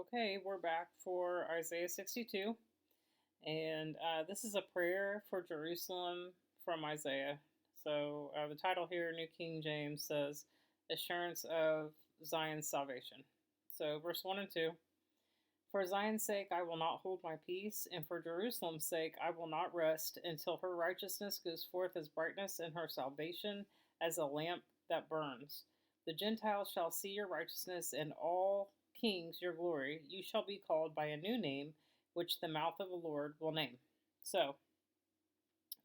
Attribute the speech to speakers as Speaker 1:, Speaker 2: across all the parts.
Speaker 1: Okay, we're back for Isaiah 62, and this is a prayer for Jerusalem from Isaiah. So, the title here, New King James, says, Assurance of Zion's Salvation. So, verse 1 and 2. For Zion's sake I will not hold my peace, and for Jerusalem's sake I will not rest until her righteousness goes forth as brightness and her salvation as a lamp that burns. The Gentiles shall see your righteousness, and all kings your glory. You shall be called by a new name, which the mouth of the Lord will name. So,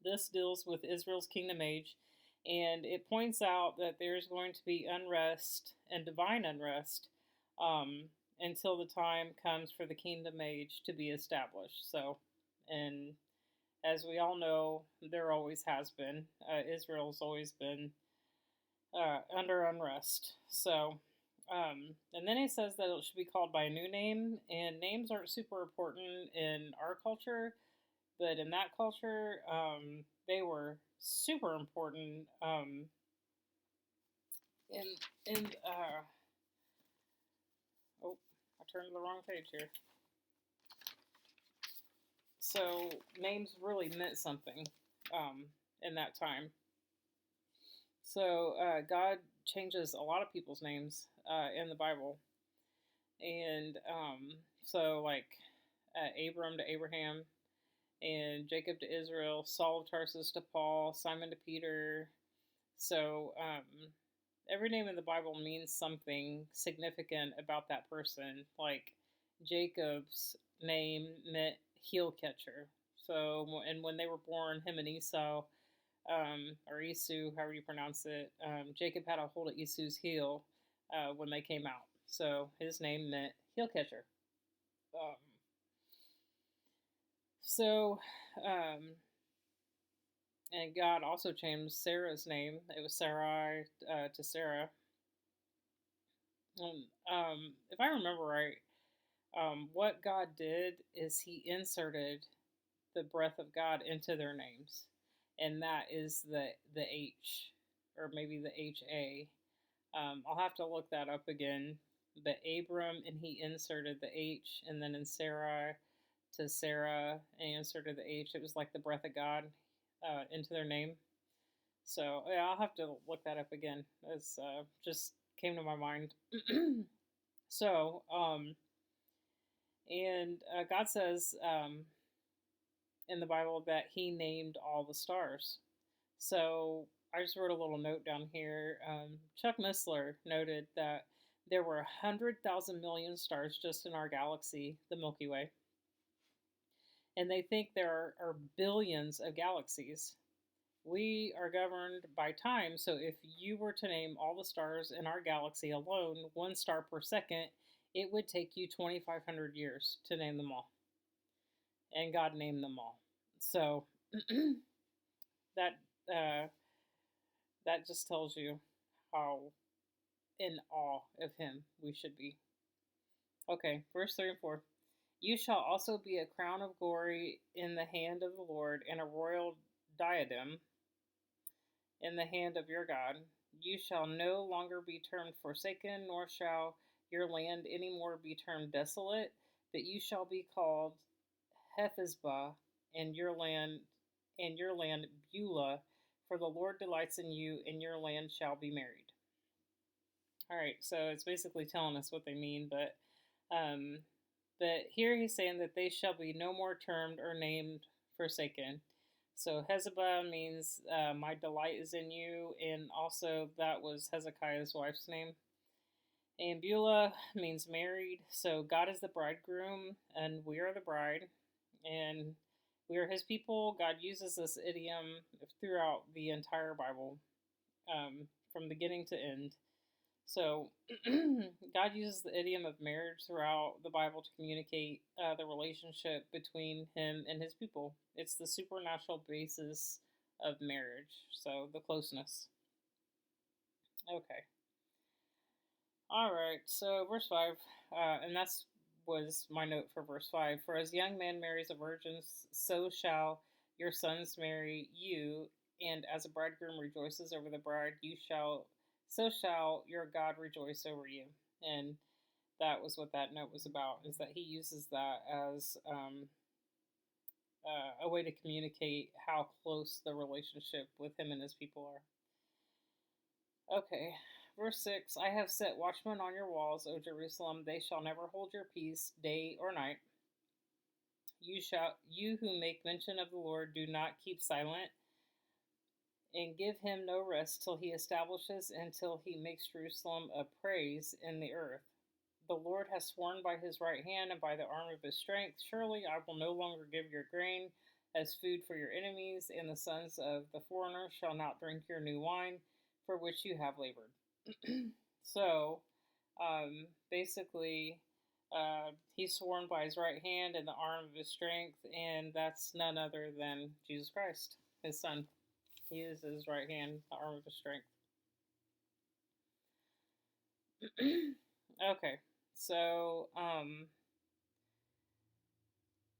Speaker 1: this deals with Israel's kingdom age, and it points out that there's going to be unrest and divine unrest um, until the time comes for the kingdom age to be established. So, and as we all know, there always has been. Israel's always been under unrest. So, and then he says that it should be called by a new name, and names aren't super important in our culture, but in that culture, they were super important. In in oh, I turned to the wrong page here. So names really meant something in that time. So God changes a lot of people's names in the Bible, and so like Abram to Abraham, and Jacob to Israel, Saul of Tarsus to Paul, Simon to Peter. So every name in the Bible means something significant about that person. Like Jacob's name meant heel catcher. So, and when they were born, him and Esau, or Esau, however you pronounce it, Jacob had a hold of Esau's heel when they came out. So his name meant heel catcher. Um, so, um, and God also changed Sarah's name. It was Sarai to Sarah. And, if I remember right, what God did is He inserted the breath of God into their names, and that is the H, or maybe the HA. I'll have to look that up again. But Abram, and he inserted the H, and then in Sarah to Sarah, and he inserted the H. It was like the breath of God into their name. So yeah, I'll have to look that up again. It's just came to my mind. So and God says in the Bible that He named all the stars. So I just wrote a little note down here. Chuck Missler noted that there were 100,000 million stars just in our galaxy, the Milky Way, and they think there are billions of galaxies. We are governed by time, so if you were to name all the stars in our galaxy alone, one star per second, it would take you 2,500 years to name them all. And God named them all. So that uh, that just tells you how in awe of Him we should be. Okay, verse 3 and 4. You shall also be a crown of glory in the hand of the Lord, and a royal diadem in the hand of your God. You shall no longer be termed forsaken, nor shall your land any more be termed desolate, but you shall be called Hephzibah, and your land Beulah, for the Lord delights in you, and your land shall be married. All right, so it's basically telling us what they mean, um, but here he's saying that they shall be no more termed or named forsaken. So Hezekiah means my delight is in you, and also that was Hezekiah's wife's name. And Beulah means married. So God is the bridegroom, and we are the bride, and we are His people. God uses this idiom throughout the entire Bible, from beginning to end. So God uses the idiom of marriage throughout the Bible to communicate the relationship between Him and His people. It's the supernatural basis of marriage, so the closeness. Okay. All right, so verse 5, and that's was my note for verse 5. For as young man marries a virgin, so shall your sons marry you, and as a bridegroom rejoices over the bride, so shall your God rejoice over you. And that was what that note was about, is that he uses that as a way to communicate how close the relationship with him and his people are. Okay, verse 6, I have set watchmen on your walls, O Jerusalem. They shall never hold your peace day or night. You who make mention of the Lord, do not keep silent, and give him no rest till he establishes and till he makes Jerusalem a praise in the earth. The Lord has sworn by his right hand and by the arm of his strength, surely I will no longer give your grain as food for your enemies, and the sons of the foreigner shall not drink your new wine, for which you have labored. So, basically, he's sworn by his right hand and the arm of his strength, and that's none other than Jesus Christ, his son. He is his right hand, the arm of his strength. Okay, so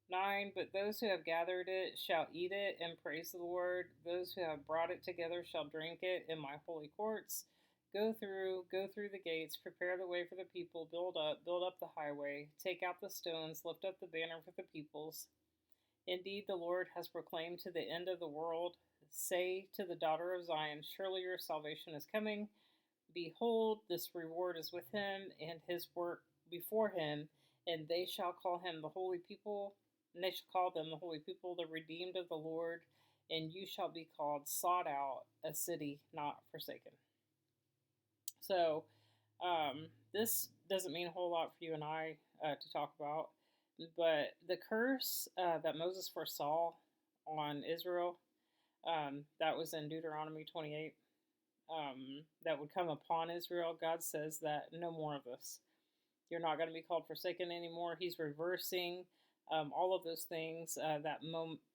Speaker 1: 9, but those who have gathered it shall eat it and praise the Lord. Those who have brought it together shall drink it in my holy courts. Go through the gates, prepare the way for the people, build up the highway, take out the stones, lift up the banner for the peoples. Indeed, the Lord has proclaimed to the end of the world, say to the daughter of Zion, surely your salvation is coming. Behold, this reward is with him, and his work before him, and they shall call him the holy people, and they shall call them the holy people, the redeemed of the Lord, and you shall be called sought out, a city not forsaken. So, this doesn't mean a whole lot for you and I to talk about, but the curse that Moses foresaw on Israel, that was in Deuteronomy 28, that would come upon Israel, God says that no more of this. You're not going to be called forsaken anymore. He's reversing all of those things that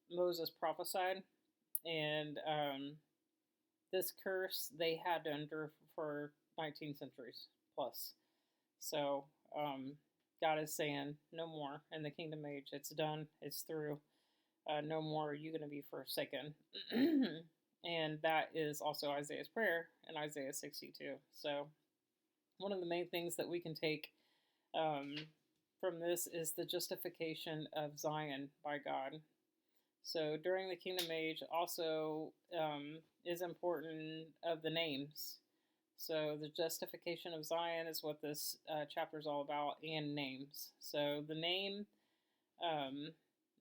Speaker 1: Moses prophesied. And this curse they had to endure for 19 centuries plus. So God is saying, no more in the kingdom age. It's done. It's through. No more are you going to be forsaken. And that is also Isaiah's prayer in Isaiah 62. So one of the main things that we can take from this is the justification of Zion by God. So during the kingdom age also is important of the names. So the justification of Zion is what this chapter is all about, and names. So the name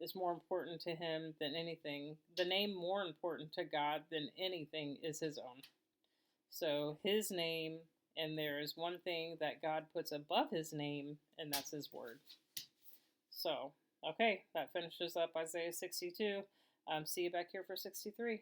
Speaker 1: is more important to him than anything. The name more important to God than anything is his own. So his name, and there is one thing that God puts above his name, and that's his word. So, okay, that finishes up Isaiah 62. See you back here for 63.